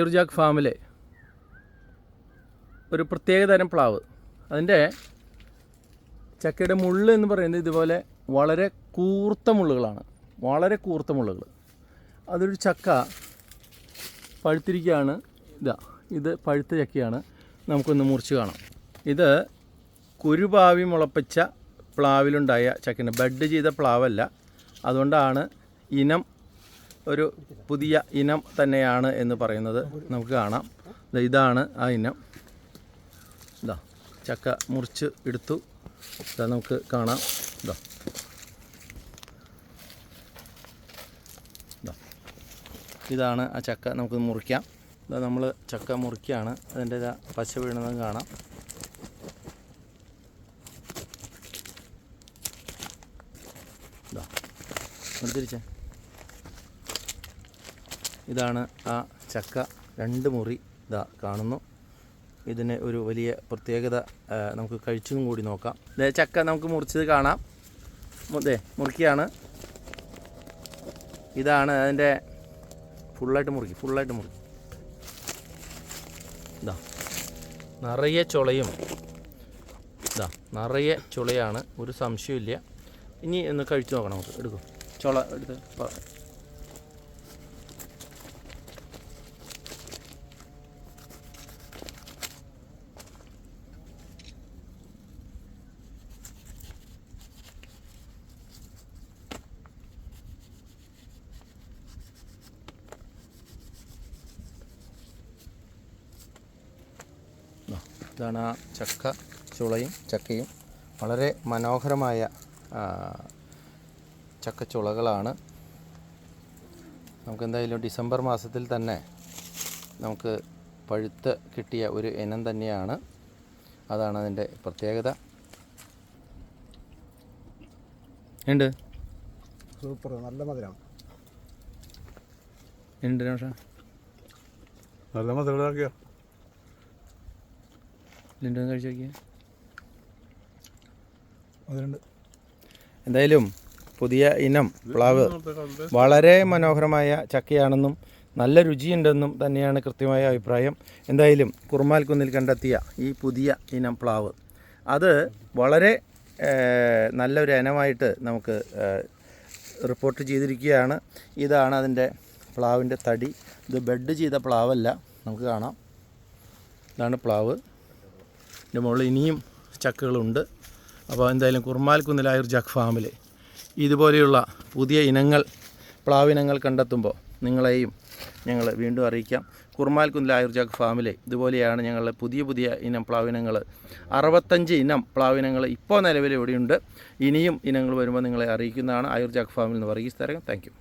ആയുർജാക്ക് ഫാമിലെ ഒരു പ്രത്യേക തരം പ്ലാവ്. അതിൻ്റെ ചക്കയുടെ മുള്ള് എന്ന് പറയുന്നത് ഇതുപോലെ വളരെ കൂർത്ത മുള്ളുകളാണ്, വളരെ കൂർത്ത മുള്ളുകൾ. അതൊരു ചക്ക പഴുത്തിരിക്കുകയാണ്. ഇത് പഴുത്ത ചക്കയാണ്. നമുക്കൊന്ന് മുറിച്ച് കാണാം. ഇത് കുരുപാവി മുളപ്പിച്ച പ്ലാവിലുണ്ടായ ചക്കയാണ്, ബഡ് ചെയ്ത പ്ലാവല്ല. അതുകൊണ്ടാണ് ഇനം ഒരു പുതിയ ഇനം തന്നെയാണ് എന്ന് പറയുന്നത്. നമുക്ക് കാണാം. ഇതാണ് ആ ഇനം. ചക്ക മുറിച്ച് എടുത്തു. നമുക്ക് കാണാം. ഇതാണ് ആ ചക്ക. നമുക്ക് മുറിക്കാം. നമ്മൾ ചക്ക മുറിക്കുകയാണ്. അതിൻ്റെ പശ വീണതും കാണാം. തിരിച്ചേ, ഇതാണ് ആ ചക്ക. 2 മുറി കാണുന്നു. ഇതിന് ഒരു വലിയ പ്രത്യേകത നമുക്ക് കഴിച്ചും കൂടി നോക്കാം. ചക്ക നമുക്ക് മുറിച്ചത് കാണാം. മുറിക്കുകയാണ്. ഇതാണ് അതിൻ്റെ ഫുള്ളായിട്ട് മുറിക്കും. നിറയെ ചുളയും. നിറയെ ചുളയാണ്, ഒരു സംശയമില്ല. ഇനി ഒന്ന് കഴിച്ചു നോക്കണം. നമുക്ക് എടുക്കും. ചുള എടുത്ത് ഇതാണ് ആ ചക്ക ചക്കയും വളരെ മനോഹരമായ ചക്കച്ചുളകളാണ്. നമുക്കെന്തായാലും ഡിസംബർ മാസത്തിൽ തന്നെ നമുക്ക് പഴുത്ത് കിട്ടിയ ഒരു ഇനം തന്നെയാണ്. അതാണ് അതിൻ്റെ പ്രത്യേകത. ഉണ്ട്, സൂപ്പർ, നല്ല മധുരം ഉണ്ട്, നല്ല മധുരം. ലിൻഡൊന്ന് കഴിച്ചു നോക്കിയേ. അതുണ്ട്. എന്തായാലും പുതിയ ഇനം പ്ലാവ് വളരെ മനോഹരമായ ചക്കയാണെന്നും നല്ല രുചിയുണ്ടെന്നും തന്നെയാണ് കൃത്യമായ അഭിപ്രായം. എന്തായാലും കുറുമാൽക്കുന്നിൽ കണ്ടെത്തിയ ഈ പുതിയ ഇനം പ്ലാവ് അത് വളരെ നല്ലൊരു ഇനമായിട്ട് നമുക്ക് റിപ്പോർട്ട് ചെയ്തിരിക്കുകയാണ്. ഇതാണ് അതിൻ്റെ പ്ലാവിൻ്റെ തടി. ഇത് ബെഡ് ചെയ്ത പ്ലാവല്ല. നമുക്ക് കാണാം. ഇതാണ് പ്ലാവ്. ഇതിൻ്റെ മുകളിൽ ഇനിയും ചക്കകളുണ്ട്. അപ്പോൾ എന്തായാലും കുറുമാൽക്കുന്നിൽ ആയുർജാക്ക് ഫാമിൽ ഇതുപോലെയുള്ള പുതിയ പ്ലാവിനങ്ങൾ കണ്ടെത്തുമ്പോൾ നിങ്ങളെയും ഞങ്ങൾ വീണ്ടും അറിയിക്കാം. കുറുമാൽക്കുന്നിൽ ആയുർജാക്ക് ഫാമിൽ ഇതുപോലെയാണ് ഞങ്ങളുടെ പുതിയ ഇനം പ്ലാവിനങ്ങൾ. 65 ഇനം പ്ലാവിനങ്ങൾ ഇപ്പോൾ നിലവിൽ ഇവിടെയുണ്ട്. ഇനിയും ഇനങ്ങൾ വരുമ്പോൾ നിങ്ങളെ അറിയിക്കുന്നതാണ്. ആയുർജാക്ക് ഫാമിൽ നിന്ന് വർഗീസ് തരകം. Thank you.